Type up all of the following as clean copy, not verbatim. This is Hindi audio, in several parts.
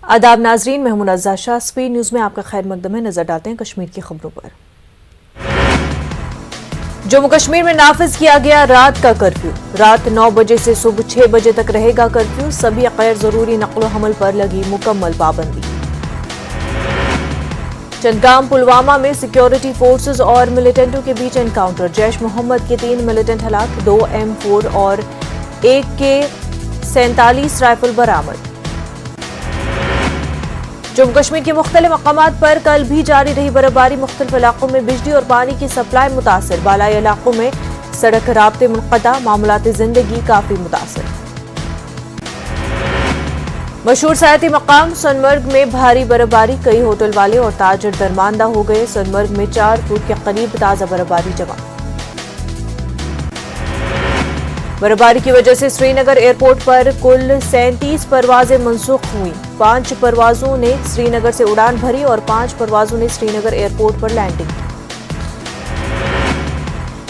आदाब नाजरीन, मैं मुनज़्ज़ा शाह। स्पीड न्यूज़ में आपका खैर मकदम है। नजर डालते हैं कश्मीर की खबरों पर। जम्मू कश्मीर में नाफिज किया गया रात का कर्फ्यू। रात 9 बजे से सुबह 6 बजे तक रहेगा कर्फ्यू। सभी गैर जरूरी नक्लो हमल पर लगी मुकम्मल पाबंदी। चंदगाम पुलवामा में सिक्योरिटी फोर्सेज और मिलिटेंटों के बीच एनकाउंटर। जैश मोहम्मद के 3 मिलिटेंट हलाक, 2 M4 और 1 AK-47 राइफल बरामद। जम्मू कश्मीर के मुख्तलिफ मकामात पर कल भी जारी रही बर्फबारी। मुख्तलिफ इलाकों में बिजली और पानी की सप्लाई मुतासर। बालाई इलाकों में सड़क राब्ते मुनक़ता, मामूलाती जिंदगी काफी मुतासर। मशहूर सयाती मकाम सोनमर्ग में भारी बर्फबारी। कई होटल वाले और ताजर दरमांदा हो गए। सोनमर्ग में 4 फुट के करीब ताजा बर्फबारी जमा। बर्फबारी की वजह से श्रीनगर एयरपोर्ट पर कुल 37 परवाजें मनसूख हुई। 5 परवाजों ने श्रीनगर से उड़ान भरी और 5 परवाजों ने श्रीनगर एयरपोर्ट पर लैंडिंग की।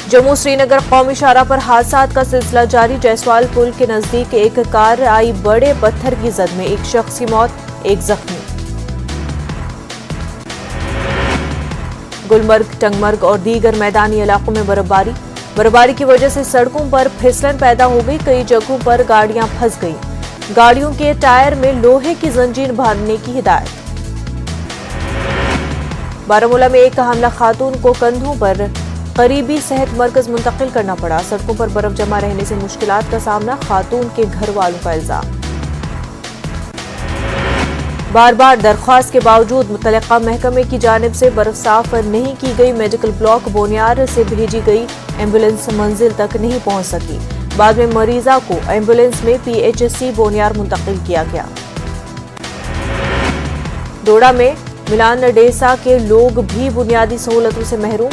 जम्मू श्रीनगर कौमी शाहराह पर हादसात का सिलसिला जारी। जयसवाल पुल के नजदीक एक कार आई बड़े पत्थर की जद में, एक शख्स की मौत, एक जख्मी। गुलमर्ग, टंगमर्ग और दीगर मैदानी इलाकों में बर्फबारी। बर्फबारी की वजह से सड़कों पर फिसलन पैदा हो गई। कई जगहों पर गाड़ियां फंस गईं। गाड़ियों के टायर में लोहे की जंजीर बांधने की हिदायत। बारामूला में एक हमला खातून को कंधों पर करीबी सेहत मरकज मुंतकिल करना पड़ा। सड़कों पर बर्फ जमा रहने से मुश्किलात का सामना, खातून के घर वालों का इल्जाम। बार बार दरख्वास्त के बावजूद मुतल्लिका महकमे की जानिब से बर्फ साफ नहीं की गई। मेडिकल ब्लॉक बोनियार से भेजी गई एम्बुलेंस मंजिल तक नहीं पहुंच सकी। बाद में मरीजा को एम्बुलेंस में PHC बोनियार मुंतकिल किया गया। डोडा में मिलान डेसा के लोग भी बुनियादी सहूलतों से महरूम।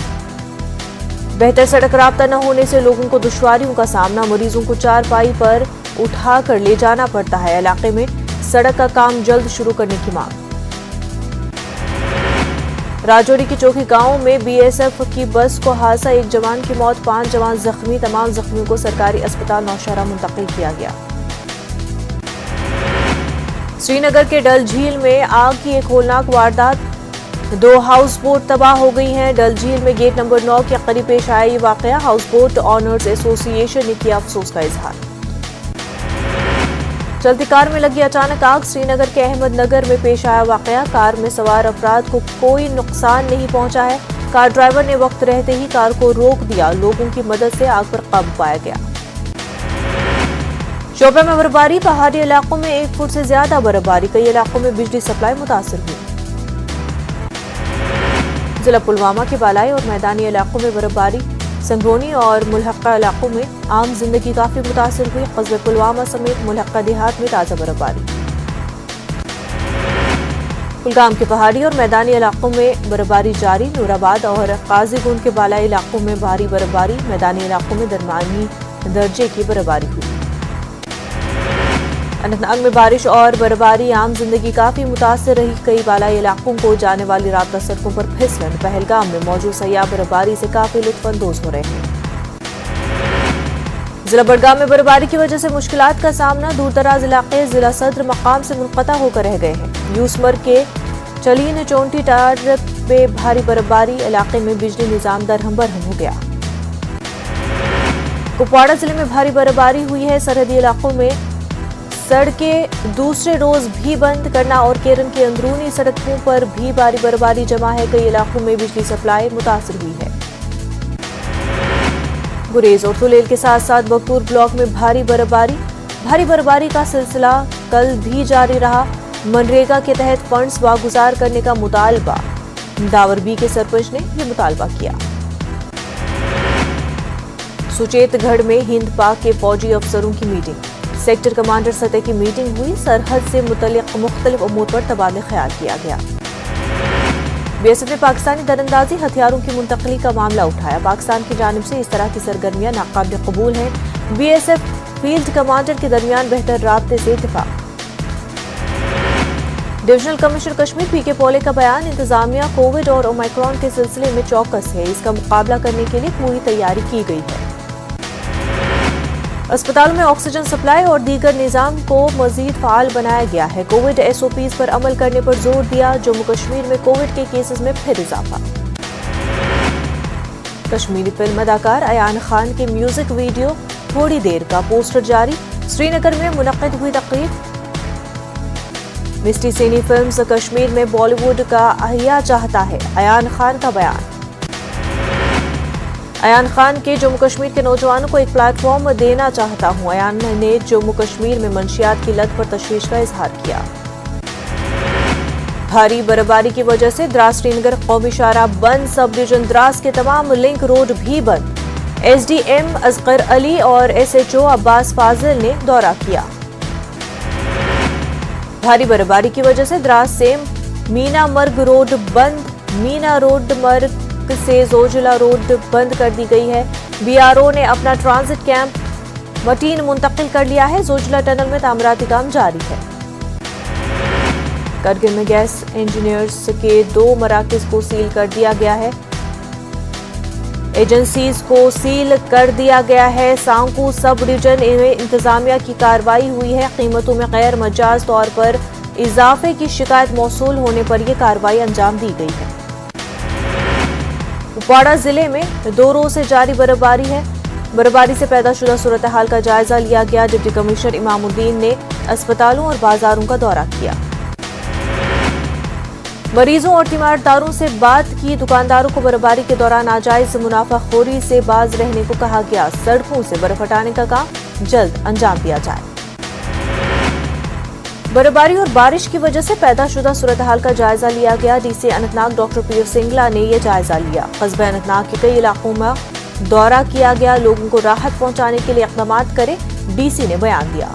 बेहतर सड़क राब्ता न होने से लोगों को दुश्वारियों का सामना। मरीजों को चारपाई पर उठाकर ले जाना पड़ता है। इलाके में सड़क का काम जल्द शुरू करने की मांग। राजौरी की चौकी गांव में BSF की बस को हादसा, 1 जवान की मौत, 5 जवान जख्मी। तमाम जख्मियों को सरकारी अस्पताल नौशहरा मुंतकिल किया गया। श्रीनगर के डल झील में आग की एक होलनाक वारदात। 2 हाउस बोट तबाह हो गई हैं। डल झील में गेट नंबर 9 के करीब पेश आया ये वाकया। हाउस बोट ऑनर्स एसोसिएशन ने किया अफसोस का इजहार। चलती कार में लगी अचानक आग। श्रीनगर के अहमदनगर में पेश आया वाकया। कार में सवार अफराद को कोई नुकसान नहीं पहुंचा है। कार ड्राइवर ने वक्त रहते ही कार को रोक दिया। लोगों की मदद से आग पर काबू पाया गया। शोपिया में बर्फबारी। पहाड़ी इलाकों में 1 फुट से ज्यादा बर्फबारी। कई इलाकों में बिजली सप्लाई मुतासर हुई। जिला पुलवामा के बालाई और मैदानी इलाकों में बर्फबारी। संगरोनी और मुल्हक्का इलाकों में आम जिंदगी काफी मुतासर हुई। कस्बे पुलवामा समेत मुल्हक्का देहात में ताजा बर्फबारी। कुलगाम के पहाड़ी और मैदानी इलाकों में बर्फबारी जारी। नूराबाद और काजीगुंड के बालाई इलाकों में भारी बर्फबारी। मैदानी इलाकों में दरमियानी दर्जे की बर्फबारी हुई। अनंतनाग में बारिश और बर्फबारी, आम जिंदगी काफी मुतासर रही। कई बालाई इलाकों को जाने वाली राब्ता सड़कों पर फिसलन। पहलगाम में मौजूद सयाह बर्फबारी से काफी लुत्फअंदोज हो रहे हैं। जिला बड़गाम में बर्फबारी की वजह से मुश्किलात का सामना। दूर दराज इलाके जिला सदर मकाम से मुनक़ता होकर रह गए हैं। यूसमर के चलीन चोंटी टार पे भारी बर्फबारी। इलाके में बिजली निजाम दरहम बरहम हो गया। कुपवाड़ा जिले में भारी बर्फबारी हुई है। सरहदी इलाकों में सड़कें दूसरे रोज भी बंद करना और केरन की अंदरूनी सड़कों पर भी भारी बर्फबारी जमा है। कई इलाकों में बिजली सप्लाई मुतासर हुई है। गुरेज और तुलेल के साथ साथ बगतूर ब्लॉक में भारी बर्फबारी का सिलसिला कल भी जारी रहा। मनरेगा के तहत फंड्स वागुजार करने का मुतालबा। दावरबी के सरपंच ने यह मुतालबा किया। सुचेतगढ़ में हिंद पाक के फौजी अफसरों की मीटिंग। सेक्टर कमांडर सतह की मीटिंग हुई। सरहद से मुतल्लिक मुख्तलिफ उमूर पर तबादला ख्याल किया गया। BSF ने पाकिस्तानी दरअंदाजी हथियारों की मुंतकली का मामला उठाया। पाकिस्तान की जानिब से इस तरह की सरगर्मियां नाकाबिल कबूल हैं। BSF फील्ड कमांडर के दरमियान बेहतर राब्ते से इत्तेफाक। डिविजनल कमिश्नर कश्मीर PK पोले का बयान। इंतजामिया कोविड और ओमाइक्रॉन के सिलसिले में चौकस है। इसका मुकाबला करने के लिए पूरी तैयारी की गई है। अस्पतालों में ऑक्सीजन सप्लाई और दीगर निजाम को मजीद फाल बनाया गया है। कोविड SOPs पर अमल करने पर जोर दिया। जम्मू कश्मीर में कोविड के केसेस में फिर इजाफा। कश्मीरी फिल्म अदाकार अयान खान के म्यूजिक वीडियो थोड़ी देर का पोस्टर जारी। श्रीनगर में मुनक्किद हुई तकरीब। मिस्टी सैनी फिल्म्स कश्मीर में बॉलीवुड का अहिया चाहता है, अयान खान का बयान। अयान खान के जम्मू कश्मीर के नौजवानों को एक प्लेटफॉर्म देना चाहता हूं। अयान ने जम्मू कश्मीर में मंशियात की लत पर तशवीश का इजहार किया। भारी बर्फबारी की वजह से द्रास श्रीनगर कौमी शाहराह बंद। सब डिवीजन द्रास के तमाम लिंक रोड भी बंद। SDM असगर अली और SHO अब्बास फाजिल ने दौरा किया। भारी बर्फबारी की वजह से द्रास से मीना मर्ग रोड बंद। मीना रोड मर्ग से जोजिला रोड बंद कर दी गई है। BRO ने अपना ट्रांजिट कैंप मटीन मुंतकिल कर लिया है। जोजिला टनल में तामीराती काम जारी है। करगिल में गैस इंजीनियर्स के 2 मराकज को सील कर दिया गया है। एजेंसीज को सील कर दिया गया है। सांकू सब डिवीजन इंतजामिया की कार्रवाई हुई है। कीमतों में गैर मजाज तौर पर इजाफे की शिकायत मौसूल होने पर यह कार्रवाई अंजाम दी गई है। कुपवाड़ा जिले में 2 रोज से जारी बर्फबारी है। बर्फबारी से पैदा शुदा सूरत हाल का जायजा लिया गया। डिप्टी कमिश्नर इमामुद्दीन ने अस्पतालों और बाजारों का दौरा किया। मरीजों और तीमारदारों से बात की। दुकानदारों को बर्फबारी के दौरान नाजायज मुनाफाखोरी से बाज रहने को कहा गया। सड़कों से बर्फ हटाने का काम जल्द अंजाम दिया जाए। बर्फबारी और बारिश की वजह से पैदा शुदा सूरत हाल का जायजा लिया गया। DC अनंतनाग डॉक्टर पीयू सिंगला ने यह जायजा लिया। कस्बे अनंतनाग के कई इलाकों में दौरा किया गया। लोगों को राहत पहुंचाने के लिए इक़दामात करें, DC ने बयान दिया।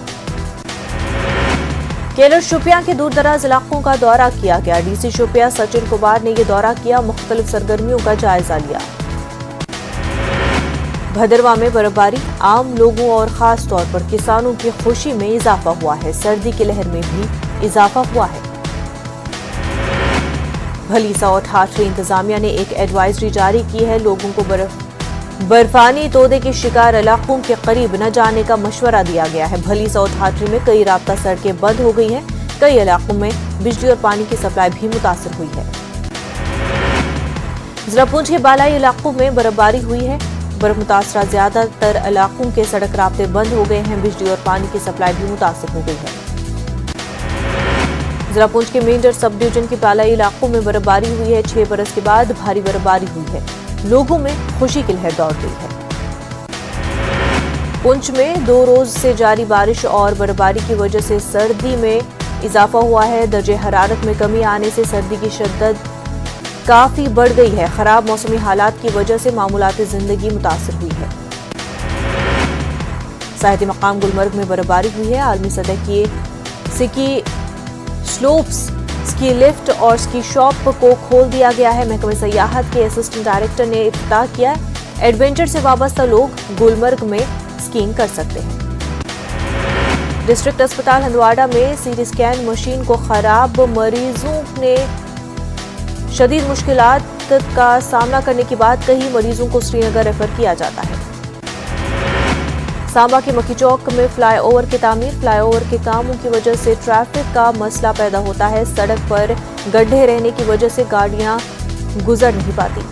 केलर शोपियां के दूर दराज इलाकों का दौरा किया गया। DC शोपियां सचिन कुमार ने यह दौरा किया। मुख्तलिफ सरगर्मियों का जायजा लिया। भदरवा में बर्फबारी आम लोगों और खास तौर पर किसानों की खुशी में इजाफा हुआ है। सर्दी की लहर में भी इजाफा हुआ है। भलीसा और ठाठरी इंतजामिया ने एक एडवाइजरी जारी की है। लोगों को बर्फानी तोदे के शिकार इलाकों के करीब न जाने का मशवरा दिया गया है। भलीसा और ठाठरी में कई राब्ता सड़कें बंद हो गई हैं। कई इलाकों में बिजली और पानी की सप्लाई भी मुतासर हुई है। जिला पुंछ के बालाई इलाकों में बर्फबारी हुई है। बर्फ मुतासरा ज्यादातर इलाकों के सड़क राब्ते बंद हो गए हैं। बिजली और पानी की सप्लाई भी मुतासर हो गई है। जिला पुंछ के मेंढर सब डिवीजन के बालाई इलाकों में बर्फबारी हुई है। 6 बरस के बाद भारी बर्फबारी हुई है। लोगों में खुशी की लहर दौड़ गई है। पुंछ में 2 रोज से जारी बारिश और बर्फबारी की वजह से सर्दी में इजाफा हुआ है। दर्जे हरारत में कमी आने से सर्दी की शिद्दत काफी बढ़ गई है। खराब मौसमी हालात की वजह से मामूलाती जिंदगी मुतासर हुई है। साहित्य मकाम गुलमर्ग में बर्फबारी हुई है। आलमी सतह की स्की स्लोप्स, स्की लिफ्ट और स्की शॉप को खोल दिया गया है। महकमे सयाहत के असिस्टेंट डायरेक्टर ने इफ्तिताह किया। एडवेंचर से वाबस्ता लोग गुलमर्ग में स्कीइंग कर सकते हैं। डिस्ट्रिक्ट अस्पताल हंदवाड़ा में CT स्कैन मशीन को खराब। मरीजों ने शदीद मुश्किलात का सामना करने के बाद कई मरीजों को श्रीनगर रेफर किया जाता है। सांबा के मक्की चौक में फ्लाईओवर की तामीर। फ्लाईओवर के कामों की वजह से ट्रैफिक का मसला पैदा होता है। सड़क पर गड्ढे रहने की वजह से गाड़ियां गुजर नहीं पाती।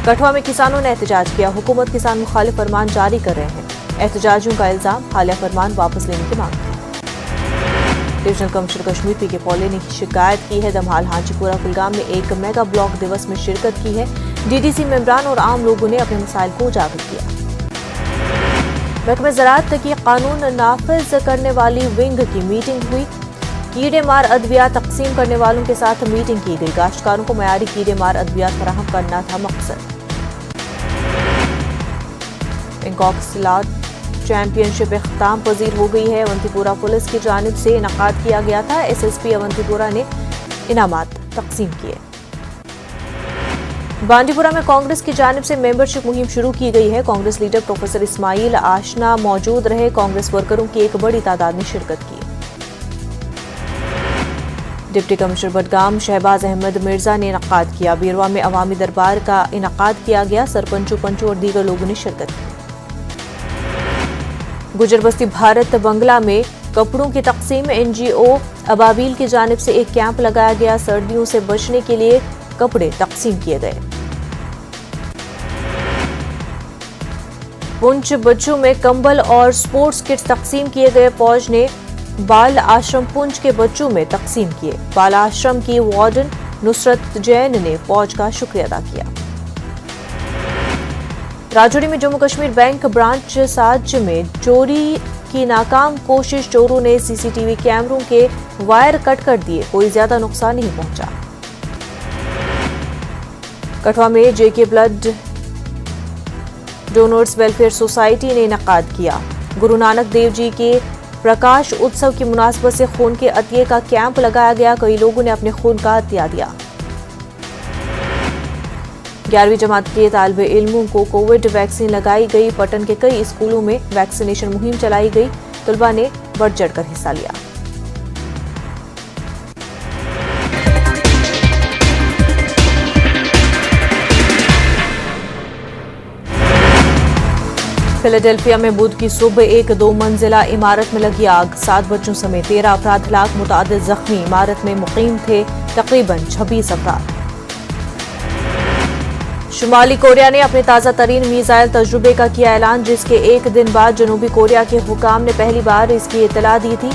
कठुआ में किसानों ने एहतजाज किया। हुकूमत किसान मुखालिफ फरमान जारी कर रहे हैं। एहतजाजियों का इल्जाम हालिया फरमान वापस लेने की मांग की। डिविजनल कमिश्नर कश्मीर PK पॉले ने शिकायत की है। दमहाल हाजीपुरा कुलगाम में एक मेगा ब्लॉक दिवस में शिरकत की है। DDC मेंबरान और आम लोगों ने अपने मसाइल को उजागर किया। महकमे ज़राअत की कानून नाफिज करने वाली विंग की मीटिंग हुई। कीड़े मार अद्वियात तकसीम करने वालों के साथ मीटिंग की गई। काश्तकारों को मयारी कीड़े मार अद्वियात फराहम करना था मकसद। बैंकॉक सिलाट चैंपियनशिप इख्तिताम पजीर हो गई है। अवंतीपुरा पुलिस की जानिब से इनकाद किया गया था। SSP अवंतीपुरा ने इनामात तकसीम किए। बांडीपुरा में कांग्रेस की जानिब से मेंबरशिप मुहिम शुरू की गई है। कांग्रेस लीडर प्रोफेसर इस्माइल आशना मौजूद रहे। कांग्रेस वर्करों की एक बड़ी तादाद ने शिरकत की। डिप्टी कमिश्नर बडगाम शहबाज अहमद मिर्जा ने इनकाद किया। बीरवा में अवामी दरबार का इनकाद किया गया। सरपंचों पंचों और दीगर लोगों ने शिरकत की। गुजर बस्ती भारत बंगला में कपड़ों की तकसीम। एनजीओ अबाबील की जानिब से एक कैंप लगाया गया। सर्दियों से बचने के लिए कपड़े तकसीम किए गए। पुंछ बच्चों में कंबल और स्पोर्ट्स किट्स तकसीम किए गए। फौज ने बाल आश्रम पुंछ के बच्चों में तकसीम किए। बाल आश्रम की वार्डन नुसरत जैन ने फौज का शुक्रिया अदा किया। राजौरी में जम्मू कश्मीर बैंक ब्रांच साज में चोरी की नाकाम कोशिश। चोरों ने सीसीटीवी कैमरों के वायर कट कर दिए। कोई ज्यादा नुकसान नहीं पहुंचा। कठुआ में जेके ब्लड डोनर्स वेलफेयर सोसाइटी ने इनेकाद किया। गुरु नानक देव जी के प्रकाश उत्सव की मुनासबत से खून के अतिये का कैंप लगाया गया। कई लोगों ने अपने खून का अतिया दिया। 11वीं जमात के तालिबे इल्मों को कोविड वैक्सीन लगाई गई। पटन के कई स्कूलों में वैक्सीनेशन मुहिम चलाई गई। तलबा ने बढ़ चढ़कर हिस्सा लिया। फिलाडेल्फिया में बुध की सुबह एक 2 मंजिला इमारत में लगी आग। 7 बच्चों समेत 13 अफराद हलाक, मुतादिद जख्मी। इमारत में मुकीम थे तकरीबन 26 अफराद। शुमाली कोरिया ने अपने ताज़ा तरीन मिसाइल तजुर्बे का किया ऐलान, जिसके एक दिन बाद जनूबी कोरिया के हुकाम ने पहली बार इसकी इतला दी थी।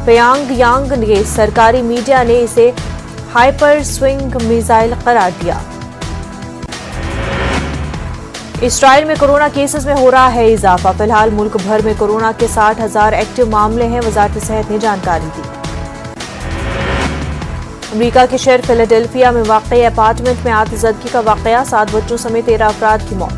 प्योंगयांग के सरकारी मीडिया ने इसे हाइपर स्विंग मिसाइल करार दिया। इसराइल में कोरोना केसेस में हो रहा है इजाफा। फिलहाल मुल्क भर में कोरोना के 60,000 एक्टिव मामले हैं। वजारत सेहत ने जानकारी दी। अमेरिका के शहर फिलाडेल्फिया में वाक़ई अपार्टमेंट में आतिशज़दगी का वाक़या। 7 बच्चों समेत 13 अफराद की मौत।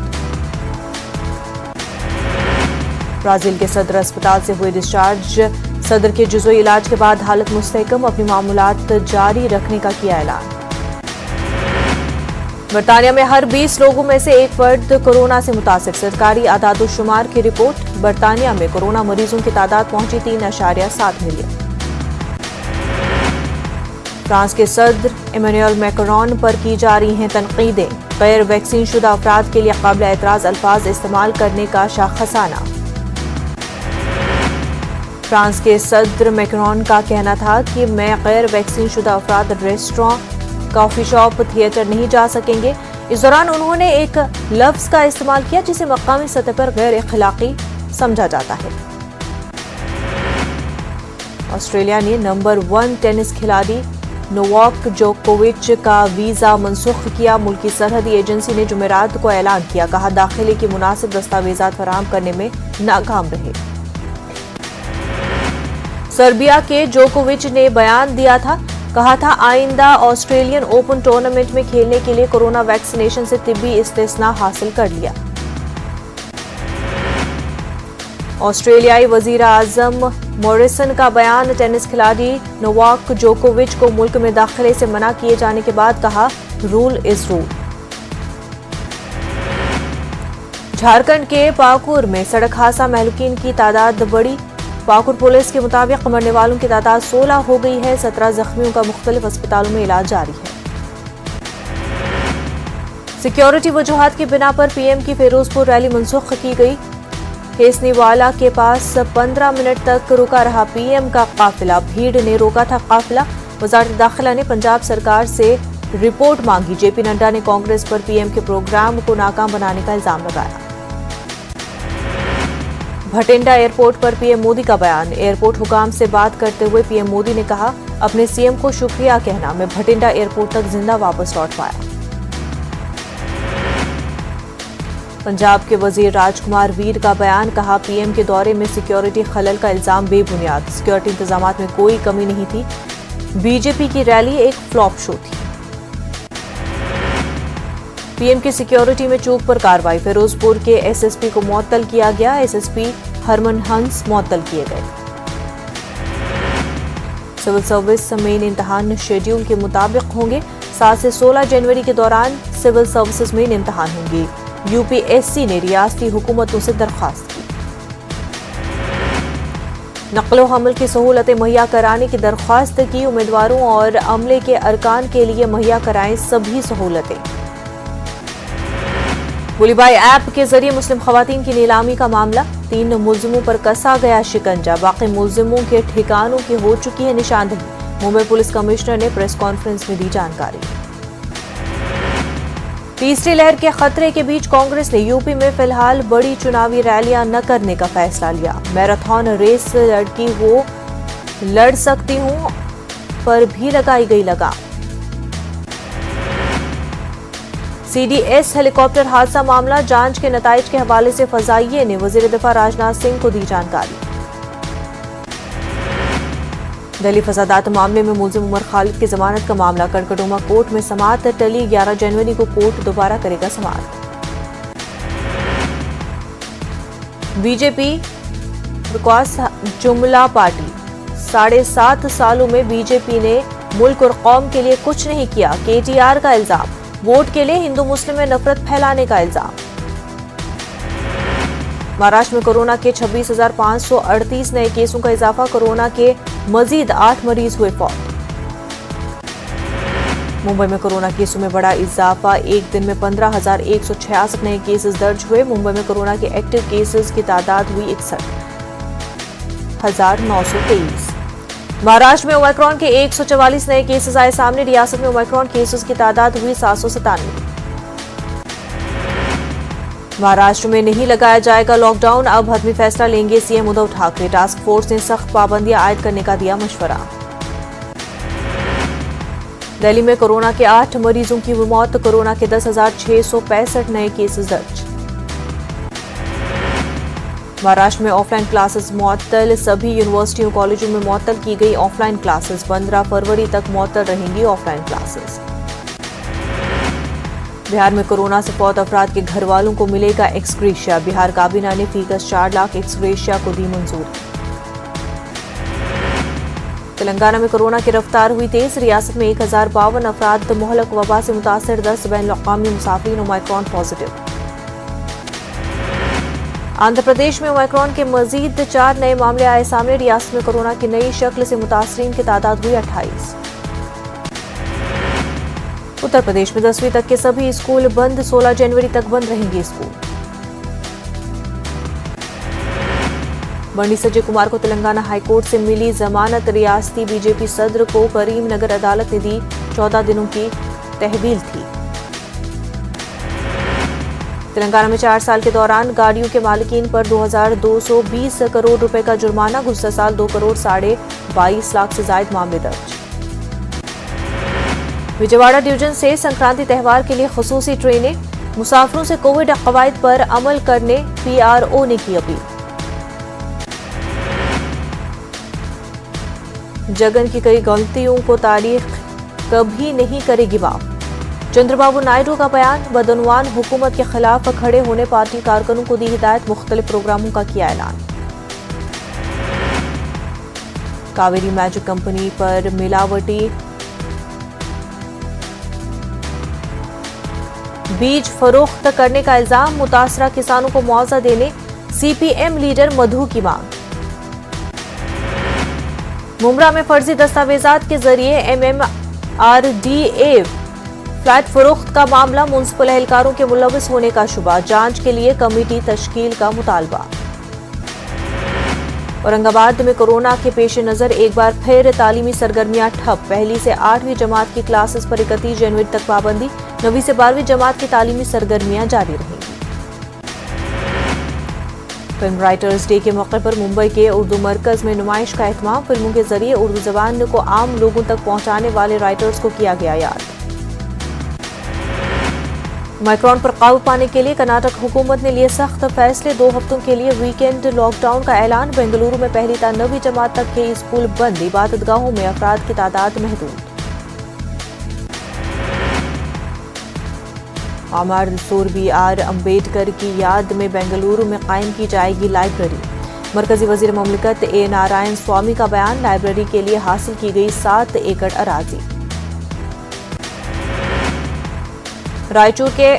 ब्राजील के सदर अस्पताल से हुए डिस्चार्ज। सदर के जुज़वी इलाज के बाद हालत मुस्तहकम। अपनी मामूलात जारी रखने का किया ऐलान। बरतानिया में हर 20 लोगों में से एक फर्द कोरोना से मुतासिर। सरकारी आदादोशुमार की रिपोर्ट। बरतानिया में कोरोना मरीजों की तादाद पहुंची 3.7 मिलियन। फ्रांस के सदर इमैनुअल मैक्रोन पर की जा रही हैं तनकीदें। गैर वैक्सीन शुदा अफराद के लिए काबिल एतराज अल्फाज इस्तेमाल करने का शाखसाना। फ्रांस के सदर मैक्रोन का कहना था कि मैं गैर वैक्सीन शुदा अफराद रेस्टोरेंट, कॉफी शॉप, थिएटर नहीं जा सकेंगे। इस दौरान उन्होंने एक लफ्ज का इस्तेमाल किया जिसे मकामी सतह पर गैर अखलाकी समझा जाता है। ऑस्ट्रेलिया ने नंबर 1 टेनिस खिलाड़ी नोवाक जोकोविच का वीजा मनसूख किया। मुल्की सरहदी एजेंसी ने जुमेरात को ऐलान किया। कहा दाखिले की मुनासिब दस्तावेजात फराहम करने में नाकाम रहे। सर्बिया के जोकोविच ने बयान दिया था। कहा था आइंदा ऑस्ट्रेलियन ओपन टूर्नामेंट में खेलने के लिए कोरोना वैक्सीनेशन से तिब्बी इस्तेस्ना हासिल कर लिया। ऑस्ट्रेलियाई वजीर आजम मॉरिसन का बयान। टेनिस खिलाड़ी नोवाक जोकोविच को मुल्क में दाखिले से मना किए जाने के बाद कहा रूल इज रूल। झारखंड के पाकुर में सड़क हादसा, महलूकीन की तादाद बढ़ी। पाकुर पुलिस के मुताबिक मरने वालों की तादाद 16 हो गई है। 17 जख्मियों का मुख्तलिफ अस्पतालों में इलाज जारी है। सिक्योरिटी वजूहात की बिना पर पीएम की फिरोजपुर रैली मनसूख की गई। केसनीवाला के पास 15 मिनट तक रुका रहा पीएम का काफिला। भीड़ ने रोका था काफिला। वजारत दाखिला ने पंजाब सरकार से रिपोर्ट मांगी। जेपी नड्डा ने कांग्रेस पर पीएम के प्रोग्राम को नाकाम बनाने का इल्जाम लगाया। भटिंडा एयरपोर्ट पर पीएम मोदी का बयान। एयरपोर्ट हुकाम से बात करते हुए पीएम मोदी ने कहा अपने सीएम को शुक्रिया कहना मैं भटिंडा एयरपोर्ट तक जिंदा वापस लौट पाया। पंजाब के वजीर राजकुमार वीर का बयान। कहा पीएम के दौरे में सिक्योरिटी खलल का इल्जाम बेबुनियाद। सिक्योरिटी इंतजामात में कोई कमी नहीं थी। बीजेपी की रैली एक फ्लॉप शो थी। पीएम की सिक्योरिटी में चूक पर कार्रवाई। फिरोजपुर के एसएसपी को मुअत्तल किया गया। एसएसपी हरमन हंस मुअत्तल किए गए। सिविल सर्विस मेन इम्तिहान शेड्यूल के मुताबिक होंगे। 7 से 16 जनवरी के दौरान सिविल सर्विसेज मेन इम्तिहान होंगे। यूपीएससी ने रियासती हुकूमतों से दरख्वास्त की। नक्लो हमल की सहूलतें मुहैया कराने की दरख्वास्त की। उम्मीदवारों और अमले के अरकान के लिए मुहैया कराएं सभी सहूलतें। बुलीबाई ऐप के जरिए मुस्लिम खवातीन की नीलामी का मामला। 3 मुलजिमों पर कसा गया शिकंजा, बाकी मुलजिमों के ठिकानों की हो चुकी है निशानदही। मुंबई पुलिस कमिश्नर ने प्रेस कॉन्फ्रेंस में दी जानकारी। तीसरी लहर के खतरे के बीच कांग्रेस ने यूपी में फिलहाल बड़ी चुनावी रैलियां न करने का फैसला लिया। मैराथन रेस लड़की वो लड़ सकती हूं पर भी लगाई गई लगाम। सीडीएस हेलीकॉप्टर हादसा मामला जांच के नताइज के हवाले से फजाइये ने वजीर दिफा राजनाथ सिंह को दी जानकारी। दिल्ली फसादात मामले में मुलजिम उमर खालिद की जमानत का मामला कड़कड़ोमा कोर्ट में समाअत टली। 11 जनवरी को कोर्ट दोबारा करेगा समाअत। बीजेपी विकास जुमला पार्टी 7.5 सालों में बीजेपी ने मुल्क और कौम के लिए कुछ नहीं किया, केटीआर का इल्जाम। वोट के लिए हिंदू मुस्लिम में नफरत फैलाने का इल्जाम। महाराष्ट्र में कोरोना के 26,538 नए केसों का इजाफा, कोरोना के मजीद 8 मरीज हुए फौत। मुंबई में कोरोना केसों में बड़ा इजाफा, एक दिन में 15,166 नए केसेस दर्ज हुए। मुंबई में कोरोना के एक्टिव केसेस की तादाद हुई 61,923। महाराष्ट्र में ओमिक्रॉन के 144 नए केसेस आए सामने। रियासत में ओमिक्रॉन केसेस की तादाद हुई 797। महाराष्ट्र में नहीं लगाया जाएगा लॉकडाउन, अब हतमी फैसला लेंगे CM Uddhav Thackeray. Task force ने सख्त पाबंदियां आयद करने का दिया मशवरा। दिल्ली में कोरोना के 8 मरीजों की हुई मौत, कोरोना के 10,665 नए केसेस दर्ज। महाराष्ट्र में ऑफलाइन क्लासेस मुअत्तल, सभी यूनिवर्सिटियों कॉलेजों में मुअत्तल की गई ऑफलाइन क्लासेस। 15 फरवरी तक मुअत्तल रहेंगी ऑफलाइन क्लासेस। बिहार में कोरोना से फौत अफराद के घर वालों को मिलेगा एक्सग्रेशिया। बिहार काबीना ने फीकस 4 लाख एक्सग्रेशिया को दी मंजूरी। तेलंगाना में कोरोना की रफ्तार हुई तेज, रियासत में 1052 अफराद मोहलक वबा से मुतासर, 10 बैनुल-अक़वामी मुसाफिरीन ओमिक्रॉन पॉजिटिव। आंध्र प्रदेश में ओमिक्रॉन के मजीद 4 नए मामले आए सामने। रियासत में कोरोना की नई शक्ल से मुतासरीन की तादाद हुई 28। उत्तर प्रदेश में 10वीं तक के सभी स्कूल बंद, 16 जनवरी तक बंद रहेंगे स्कूल। बंडी संजय कुमार को तेलंगाना हाईकोर्ट से मिली जमानत। रियासती बीजेपी सदर को करीम नगर अदालत ने दी 14 दिनों की तहवील थी। तेलंगाना में 4 साल के दौरान गाड़ियों के मालिकीन पर 2,220 करोड़ रुपए का जुर्माना, गुज़श्ता साल 2 करोड़ 22.5 लाख से जायद मामले दर्ज। विजयवाड़ा डिवीजन से संक्रांति त्यौहार के लिए खुसूसी ट्रेनें, मुसाफिरों से कोविड कवायद पर अमल करने पीआरओ ने की अपील। जगन की कई गलतियों को तारीख कभी नहीं करेगी माफ, चंद्रबाबू नायडू का बयान। बदनवान हुकूमत के खिलाफ खड़े होने पार्टी कारकुनों को दी हिदायत, मुख्तलिफ प्रोग्रामों का किया ऐलान। कावेरी मैजिक कंपनी पर मिलावटी बीज फरोख्त करने का इल्जाम, मुतासरा किसानों को मुआवजा देने सीपीएम लीडर मधु की मांग। मुमरा में फर्जी दस्तावेजात के जरिए एमएमआरडीए फ्लैट फरोख्त का मामला, म्युनिसिपल एहलकारों के मुलविस होने का शुबा, जांच के लिए कमेटी तश्कील का मुतालबा। औरंगाबाद में कोरोना के पेश नजर एक बार फिर तालीमी सरगर्मियां ठप, पहली से 8वीं जमात की क्लासेस पर 31 जनवरी तक पाबंदी, 9वीं से 12वीं जमात की तालीमी सरगर्मियां जारी रहेंगी। फिल्म राइटर्स डे के मौके पर मुंबई के उर्दू मरकज में नुमाइश का एहतमाम, फिल्मों के जरिए उर्दू जबान को आम लोगों तक पहुंचाने वाले राइटर्स को किया गया याद। ओमिक्रॉन पर काबू पाने के लिए कर्नाटक हुकूमत ने लिए सख्त फैसले, 2 हफ्तों के लिए वीकेंड लॉकडाउन का ऐलान। बेंगलुरु में पहली ता 9वीं जमात तक के स्कूल बंद, इबादतगाहों में अफराद की तादाद महदूद। अमर सूरबी आर अम्बेडकर की याद में बेंगलुरु में कायम की जाएगी लाइब्रेरी। मरकजी वजीर मुमलिकत ए नारायण स्वामी का बयान, लाइब्रेरी के लिए हासिल की गई 7 एकड़ अराजी। रायचूर के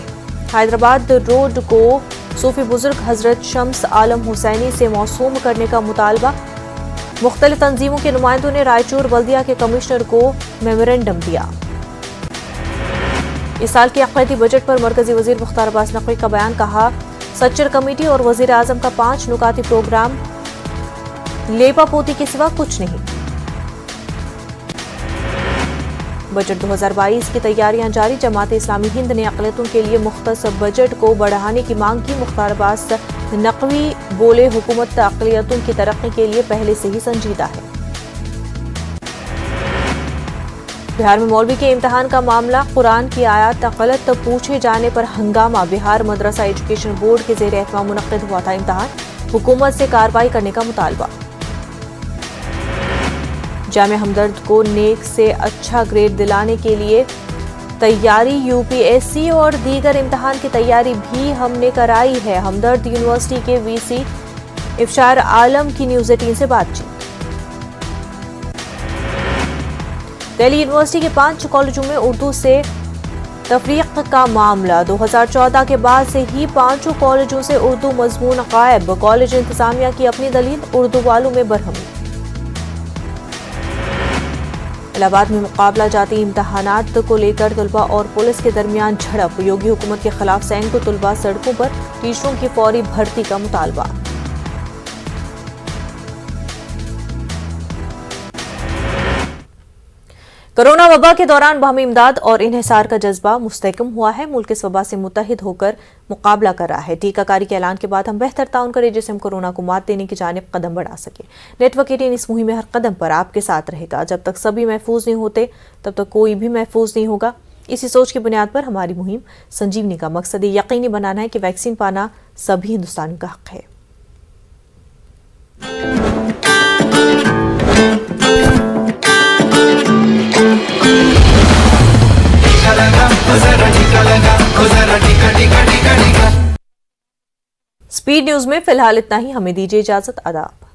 हैदराबाद रोड को सूफी बुजुर्ग हजरत शम्स आलम हुसैनी से मौसूम करने का मुतालबा, मुख्तलिफ तंजीमों के नुमाइंदों ने रायचूर बल्दिया के कमिश्नर को मेमोरेंडम दिया। इस साल के अक़लियती बजट पर मरकजी वजीर मुख्तार अब्बास नकवी का बयान, कहा सच्चर कमेटी और वजीर आजम का 5 नुकाती प्रोग्राम, लेपापोती के सिवा कुछ नहीं। बजट 2022 की तैयारियां जारी, जमात इस्लामी हिंद ने अक़लियतों के लिए मुख्तस बजट को बढ़ाने की मांग की। मुख्तार अब्बास नकवी बोले, हुकूमत अक़लियतों की तरक्की के लिए पहले से ही संजीदा है। बिहार में मौलवी के इम्तिहान का मामला, कुरान की आयत गलत पूछे जाने पर हंगामा। बिहार मदरसा एजुकेशन बोर्ड के ज़ेर एहतमाम मुनक्किद हुआ था इम्तिहान, हुकूमत से कार्रवाई करने का मुतालबा। जामिया हमदर्द को नेक से अच्छा ग्रेड दिलाने के लिए तैयारी, यूपीएससी और दीगर इम्तिहान की तैयारी भी हमने कराई है। हमदर्द यूनिवर्सिटी के वीसी इफ्शार आलम की न्यूज़ 18 से बातचीत। दिल्ली यूनिवर्सिटी के 5 कॉलेजों में उर्दू से तफरीक का मामला, 2014 के बाद से ही 5 कॉलेजों से उर्दू मजमून गायब। कॉलेज इंतजामिया की अपनी दलील, उर्दू वालों में बरहमी। इलाहाबाद में मुकाबला जाती इम्तहानात को लेकर तलबा और पुलिस के दरमियान झड़प, योगी हुकूमत के खिलाफ सैकड़ों तलबा सड़कों पर, टीचरों की फौरी भर्ती का मुतालबा। कोरोना वबा के दौरान बाहमी इमदाद और इन्हिसार का जज्बा मुस्तहकम हुआ है। मुल्क इस वबा से मुत्तहिद होकर मुकाबला कर रहा है। टीकाकारी के ऐलान के बाद हम बेहतर ताउन करें जिससे हम कोरोना को मात देने की जानिब कदम बढ़ा सके। नेटवर्क 18 इस मुहिम में हर कदम पर आपके साथ रहेगा। जब तक सभी महफूज नहीं होते तब तक कोई भी महफूज नहीं होगा। इसी सोच की बुनियाद पर हमारी मुहिम संजीवनी का मकसद ये यकीनी बनाना है कि वैक्सीन पाना सभी हिंदुस्तानियों का हक है। स्पीड न्यूज में फिलहाल इतना ही, हमें दीजिए इजाजत। आदाब।